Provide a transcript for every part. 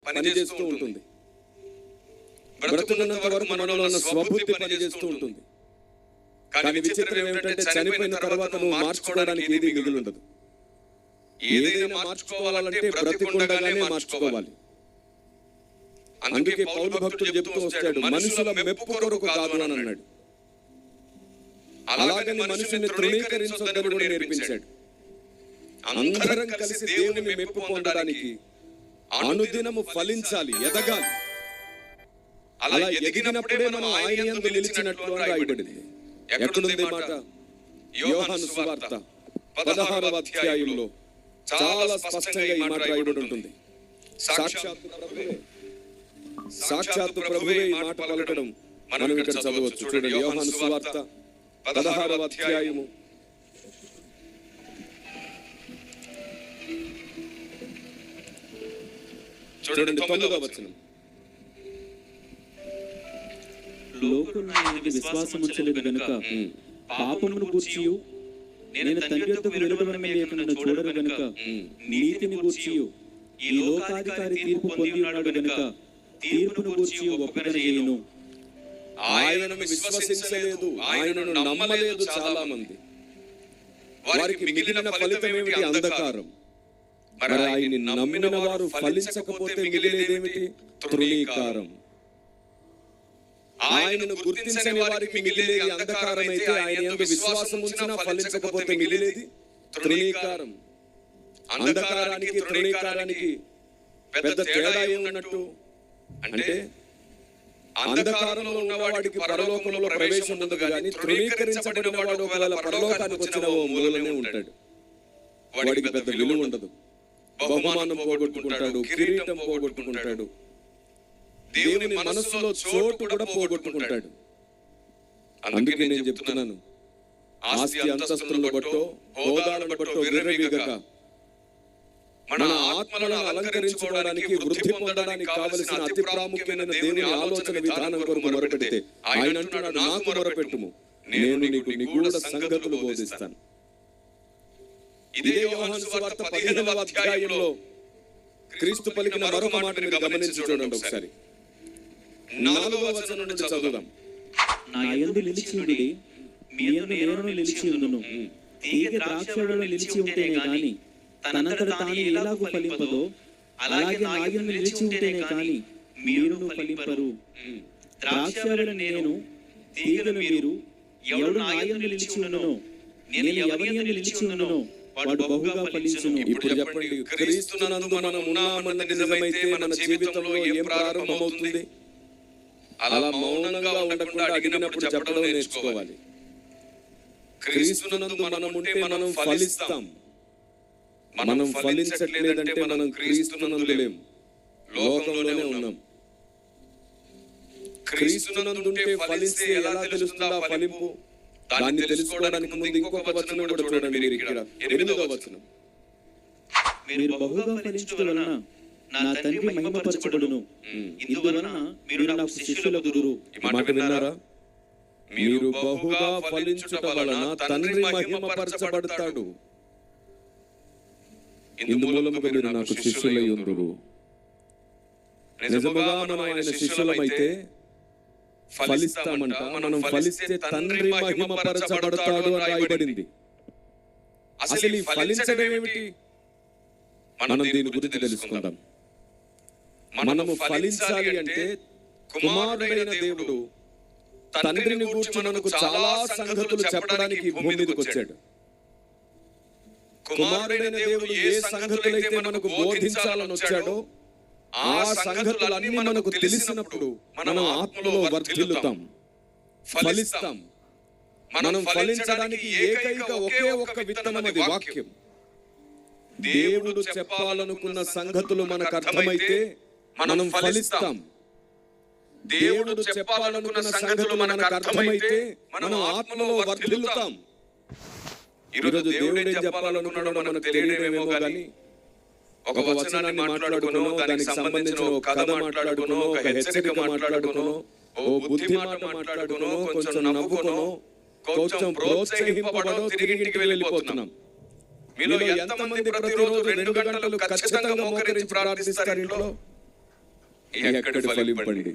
పనిచేస్తూ ఉంటుంది. బ్రతుకున్నంత వరకు మనలో ఉన్న స్వబుద్ధి పనిచేస్తూ ఉంటుంది. కానీ విచిత్రం ఏమిటంటే చనిపోయిన తర్వాత నువ్వు మార్చుకోవడానికి ఏది మిగిలి ఉండదు. ఏదైనా మార్చుకోవాలంటే బ్రతికుండగానే మార్చుకోవాలి. అందుకే పౌలు భక్తుడు చెప్తూ వస్తాడు, మనుషుల మెప్పు కొరకు కాదు అని అన్నాడు. అలాగని మనుషుల్ని తృణీకరించొద్దని కూడా నేర్పించాడు. అందరం కలిసి దేవుని మెప్పు పొందడానికి అనుదినము ఫలించాలి, ఎదగాలి. అలా ఎదిగినప్పుడే మనం ఆయన యందు నిలిచినట్లు రాయబడింది. ఎక్కడుంది మాట? యోహాను సువార్త 16వ అధ్యాయంలో చాలా స్పష్టంగా ఈ మాట రాయబడి ఉంటుంది. సాక్షాత్తు ప్రభువే ఈ మాట పలకడం మనం ఇక్కడ చదవచ్చు. చూడండి, యోహాను సువార్త 16వ అధ్యాయము చూడండి 9వ వచనం. లోకులు విశ్వాసముంచలేదు గనుక పాపమును గూర్చియు నేను తండ్రి యొద్దకు వెళ్ళడమే లేక నన్ను చూడరు గనుక నీతిని గూర్చియు ఈ లోకాధికారి తీర్పు పొంది ఉన్నాడు గనుక తీర్పును గూర్చియు ఒప్పుకొనజేయును. ఆయనను విశ్వసించలేదు, ఆయనను నమ్మలేదు చాలా మంది. వారికి మిగిలిన ఫలితం ఏమిటి? అంధకారం. మరి ఆయన్ని నమ్మిన వారు ఫలించకపోతే మిగిలేదేమిటి? తృణీకారం. ఆయనను గుర్తించని వారికి మిగిలేది అంధకారం అయితే, ఆయన యందు విశ్వాసం ఉంచినా ఫలించకపోతే మిగిలేది తృణీకారం. అంధకారానికి తృణీకారానికి పెద్ద తేడా ఏమున్నట్టు అంటే, అంధకారంలో ఉన్నవాడికి పరలోకంలో ప్రవేశం ఉండదు, కానీ తృణీకరించబడిన వాడు ఒకవేళ పరలోకానికి వచ్చిన ఓ మూలనే ఉంటాడు. వాడికి పెద్ద విలువ ఉండదు. బహుమానం పోగొట్టుకుంటాడు, కిరీటం పోగొట్టుకుంటాడు, దేవుని మనసులో చోటు కూడా పోగొట్టుకుంటాడు. అందుకే నేను చెప్తున్నాను, ఆస్తి అంతస్తులను బట్టో హోదాలను బట్టో విర్రవీగక మన ఆత్మలను అలంకరించుకోవడానికి, వృద్ధి పొందడానికి కావలసిన అతి ప్రాముఖ్యమైన దేవుని ఆలోచన విధానం కొరకు మొరపెడితే ఆయన అంటున్నాడు, నాకు మొరపెట్టుము, నేను నీకు నిగూఢ సంగతులు బోధిస్తాను. ఇదే యోహాను సువార్త 15వ అధ్యాయంలో క్రీస్తు పలికిన మరొక మాట మీరు గమనించి చూడండి ఒకసారి. 4వ వచనం నుండి చదువుదాం. నా యందు నిలిచి ఉండి మీ యందు నేను నిలిచి ఉండును. తీగ ద్రాక్షలో నిలిచి ఉంటేనే గాని తనంతట తాను ఎలాగూ ఫలింపదో అలాగే నా యందు నిలిచి ఉంటేనే గాని మీరును ఫలింపరు. ద్రాక్షలను నేను, తీగలు మీరు. ఎవడు నా యందు నిలిచి ఉండునో, నేను ఎవరి యందు నిలిచి ఉండునో వాడు బహుగా ఫలించును. ఇప్పుడు చెప్పండి, క్రీస్తునందు మనం ఉన్నామన్నది నిజమైతే మన జీవితంలో ఏం ప్రారంభమవుతుంది? అలా మౌనంగా ఉండకుండా అడిగినప్పుడు చెప్పడం నేర్చుకోవాలి. క్రీస్తునందు మనం ఉంటే మనం ఫలిస్తాం. మనం ఫలించట్లేదంటే మనం క్రీస్తునందు లేం, లోకంలోనే ఉన్నాం. క్రీస్తునందు ఉంటే ఫలిస్తే ఎలా తెలుస్తుందా ఫలింపు? దాన్ని తెలుసుకోవడానికి ముందు ఇంకొక వచనం కూడా చూడండి మీరు ఇక్కడ, 8వ వచనం. మీరు బహుగా ఫలించుట వలన నా తండ్రి మహిమపరచబడును. ఇందువలన మీరు నాకు శిష్యులగుదురు. ఈ మాట విన్నారా? మీరు బహుగా ఫలించుట వలన తండ్రి మహిమపరచబడతాడు. ఇందుమూలముగా మీరు నాకు శిష్యులై ఉందురు. నిజముగా మనం ఆయన శిష్యులమైతే ఫలిస్తామంట. మనం ఫలిస్తే తండ్రి మహిమపరచబడతాడు అని రాయబడింది. అసలు ఈ ఫలించడం ఏమిటి? మనం దీని గురించి తెలుసుకుందాం. మనము ఫలించాలి అంటే కుమారుడైన దేవుడు తండ్రిని గూర్చి మనకు చాలా సంగతులు చెప్పడానికి భూమి మీదకి వచ్చాడు. కుమారుడైన దేవుడు ఏ సంగతులైతే మనకు బోధించాలని వచ్చాడో ఆ సంగతులన్నీ మనకు తెలిసినప్పుడు మనం ఆత్మలో వర్ధిల్లుతాం, ఫలిస్తాం. మనం ఫలించడానికి ఏకైక ఒకే ఒక్క విత్తనం, అది వాక్యం. దేవుడు చెప్పాలనుకున్న సంగతులు మనకు అర్థమైతే మనం ఫలిస్తాం. దేవుడు చెప్పాలనుకున్న సంగతులు మనకు అర్థమైతే మనం ఆత్మలో వర్ధిల్లుతాం. ఈరోజు దేవుడు ఏం చెప్పాలనుకున్నాడో మనకు తెలియడమేమో కానీ ఒక వచనాన్ని మాట్లాడుకునో, దానికి సంబంధించిన ఒక కథ మాట్లాడుకునో, ఒక హెచ్చరిక మాట్లాడుకునో, ఓ బుద్ధి మాట మాట్లాడుకునో, కొంచెం నవ్వుకునో, కొంచెం ప్రోత్సహింపబడో తిరిగి ఇంటికి వెళ్ళిపోతున్నాం. మీలో ఎంతమంది ప్రతిరోజు 2 గంటలు ఖచ్చితంగా మోకరించి ప్రార్థిస్తారు ఇంట్లో? ఎక్కడి ఫలింపండి.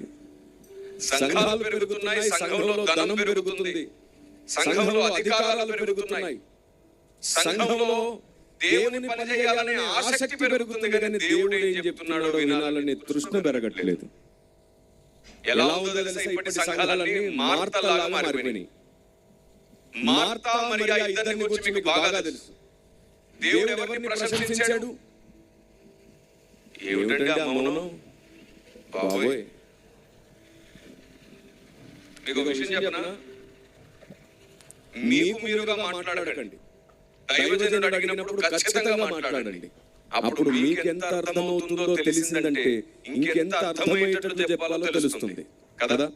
సంఘాలు పెరుగుతున్నాయి, సంఘంలో ధనం పెరుగుతుంది, సంఘంలో అధికారాలు పెరుగుతున్నాయి, సంఘంలో దేవుని పని చేయాలనే ఆసక్తి పెరుగుతుంది, కానీ దేవుడు ఏం చెప్తున్నాడో వినాలనే తృష్ణ పెరగట్లేదు. ఎలా ఉందో తెలుసా, ఇప్పటి సంఘాలన్నీ మార్తలాగా మారిపోయినాయి. మార్తా మరియా ఇద్దరిని గురించి మీకు బాగా తెలుసు. దేవుడు ఎవరిని ప్రశంసించాడు? ఏమిటండి ఆ మౌనం? బాబోయ్, మీకు ఒక విషయం చెప్పనా, మీకు మీరుగా మాట్లాడకండి. దైవజనుడు అడిగినప్పుడు ఖచ్చితంగా మాట్లాడండి. అప్పుడు మీకు ఎంత అర్థమవుతుందో తెలిసిందంటే ఇంకెంత అర్థమయ్యేటట్టు చెప్పాలో తెలుస్తుంది కదా.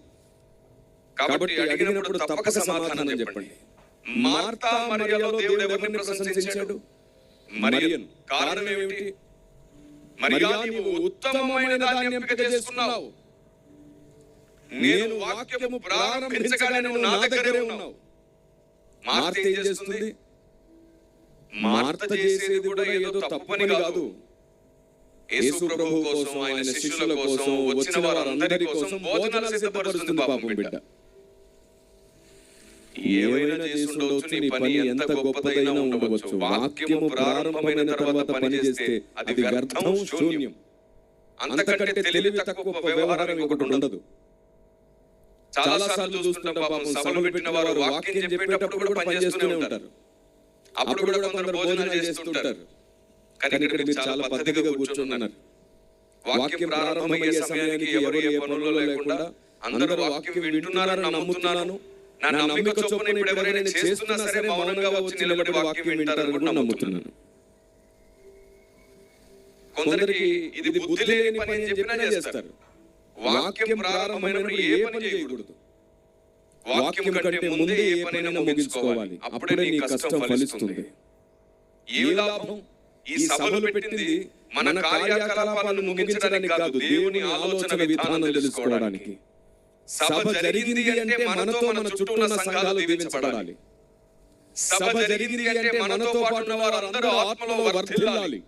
కాబట్టి అడిగినప్పుడు తప్పక సమాధానం చెప్పండి. మార్తా మరియలో దేవుడు ఎవరిని ప్రశంసించాడు? మరియను. కారణం ఏమిటి? మరియా, నీవు ఉత్తమమైన దాన్ని ఎంపిక చేసుకున్నావు. నేను వాక్యము ప్రారంభించగానే నువ్వు నా దగ్గరే ఉన్నావు. మార్త ఏం చేస్తుంది? మార్త చేసేది కూడా ఏదో తప్పని కాదు. యేసు ప్రభువు కోసం, ఆయన శిష్యుల కోసం, వచ్చిన వారందరి కోసం భోజనాలు సిద్ధపరుస్తుంది పాపం బిడ్డ. ఏమైనా చేస్తుండవచ్చు, నీ పని ఎంత గొప్పదైనా ఉండవచ్చు, వాక్యము ప్రారంభమైన తర్వాత పని చేస్తే అది వ్యర్థం, శూన్యం. అంతకంటే తెలివి తక్కువ వ్యవహారం ఒకటి ఉండదు. చాలా సార్లు చూస్తుంటాం పాపం, సభలు పెట్టిన వారు వాక్యం చెప్పేటప్పుడు కూడా పని చేస్తూనే ఉంటారు. అప్పుడు కూడా కొందరు భోజనాలు చేస్తుంటారు. కానీ ఇక్కడ మీరు చాలా పద్ధతిగా కూర్చున్నారు. వాక్యం ప్రారంభమయ్యే సమయానికి ఎవరు ఏ పనుల్లో లేకుండా అందరూ వాక్యం వింటున్నారని నమ్ముతున్నాను. నా నమ్మిక చొప్పున ఇప్పుడు ఎవరైనా చేస్తున్నా సరే మౌనంగా వచ్చి నిలబడి వాక్యం వింటారని కూడా నమ్ముతున్నాను. కొందరికి ఇది బుద్ధి లేని పని అని చెప్పినా చేస్తారు. వాక్యం ప్రారంభమైనప్పుడు ఏ పని చేయకూడదు. వాక్యం కంటే ముందే ఏ పనైనా ముగించుకోవాలి. అప్పుడే నీ కష్టం ఫలిస్తుంది. ఏ లాభం? ఈ సభలు పెట్టింది మన కార్యకలాపాలను ముగించడానికి కాదు, దేవుని ఆలోచన విధానం తెలుసుకోవడానికి. సభ జరిగింది అంటే మనతో మన చుట్టూ ఉన్న సంఘాలు దీవించబడాలి. సభ జరిగింది అంటే మనతో పాటు వారందరూ ఆత్మలో వర్ధిల్లాలి.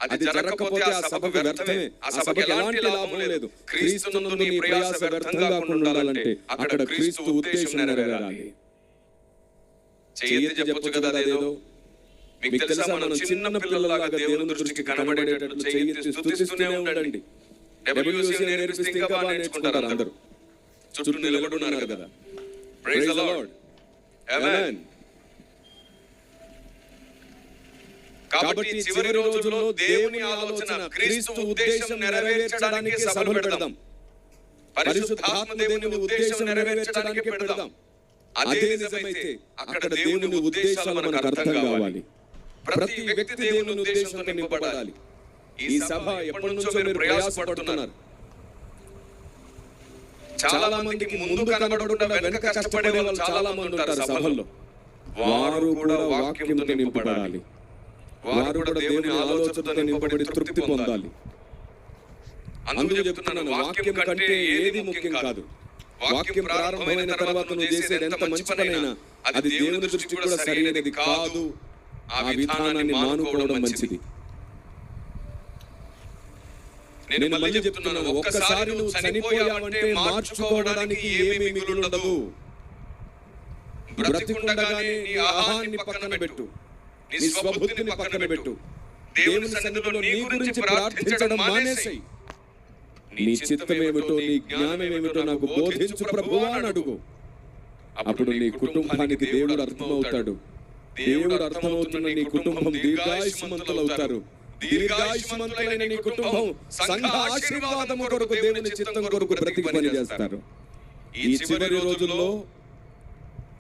అది జరగకపోతే ఆ సభకు వ్యర్థమే. ఆ సభకి ఎలాంటి లాభం లేదు. క్రీస్తునందు నీ ప్రయాస వ్యర్థం కాకుండా ఉండాలంటే అక్కడ క్రీస్తు ఉద్దేశం నెరవేరాలి. చేయెత్తి చెప్పొచ్చు కదా అదేదో. మీకు తెలుసా, మనం చిన్న పిల్లలాగా దేవుని దృష్టికి కనబడేటట్లు చేయెత్తి స్తుతిస్తూనే ఉండండి. WC నేర్పిస్తే ఇంకా బాగా నేర్చుకుంటారు అందరూ. చుట్టూ నిలబడి ఉన్నారు కదా. Praise the lord. ఆమేన్. కాబట్టి చివరి రోజుల్లో దేవుని ఆలోచన, క్రీస్తు ఉద్దేశం నెరవేర్చడానికి సభలు పెడదాం. పరిశుద్ధాత్మ దేవుని ఉద్దేశం నెరవేర్చడానికి పెడదాం. అదే నిజమైతే అక్కడ దేవుని ఉద్దేశాలు మనకు అర్థం కావాలి. ప్రతి వ్యక్తి దేవుని ఉద్దేశంతో నింపబడాలి. ఈ సభ ఎప్పటి నుంచో మీరు ప్రయాసపడుతున్నారు. చాలా మందికి ముందు కనబడకుండా వెనక కష్టపడే వాళ్ళు చాలా మంది ఉంటారు సభల్లో. వారు కూడా వాక్యంతో నింపబడాలి. వారు కూడా దేవుని ఆలోచనతో నింపబడి తృప్తి పొందాలి. అందుకే చెప్తున్నాను, వాక్యం కంటే ఏది ముఖ్యం కాదు. వాక్యం ప్రారంభమైన తర్వాత నువ్వు చేసేది ఎంత మంచి పనైనా అది దేవుని దృష్టికి కూడా సరైనది కాదు. ఆ విధానాన్ని మానుకోవడం మంచిది. నేను మళ్ళీ చెప్తున్నాను, ఒక్కసారి నువ్వు చనిపోయావంటే మార్చుకోవడానికి ఏమీ మిగులుండదు. బ్రతికుండగానే నీ అహాన్ని పక్కన పెట్టు, నీ స్వబుద్ధిని పక్కన పెట్టు. దేవుని సన్నిధిలో నీ గురించి ప్రార్థించడం మానేసేయ్. నీ చిత్తమేమిటో, నీ జ్ఞానమేమిటో నాకు బోధించు ప్రభువా అని అడుగు. అప్పుడు నీ కుటుంబానికి దేవుడు అర్థమవుతాడు. దేవుడు అర్థమవుతున్న నీ కుటుంబం దీర్ఘాయుష్మంతులవుతారు. దీర్ఘాయుష్మంతులైన నీ కుటుంబం సంఘ ఆశీర్వాదము కొరకు, దేవుని చిత్తం కొరకు బ్రతికి పని చేస్తారు. ఈ చివరి రోజుల్లో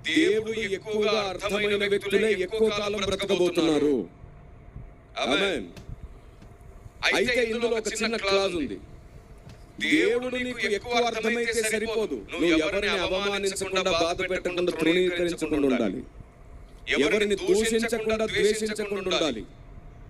దేవుడు ఎక్కువగా అర్థమైన వ్యక్తులే ఎక్కువ కాలం బ్రతకబోతున్నారు. ఆమేన్. అయితే ఇందులో ఒక చిన్న క్లాజ్ ఉంది. దేవుడు నీకు ఎక్కువ అర్థమైతే సరిపోదు. నువ్వు ఎవరిని అవమానించకుండా, బాధ పెట్టకుండా, తృణీకరించకుండా ఉండాలి. ఎవరిని దూషించకుండా, ద్వేషించకుండా ఉండాలి.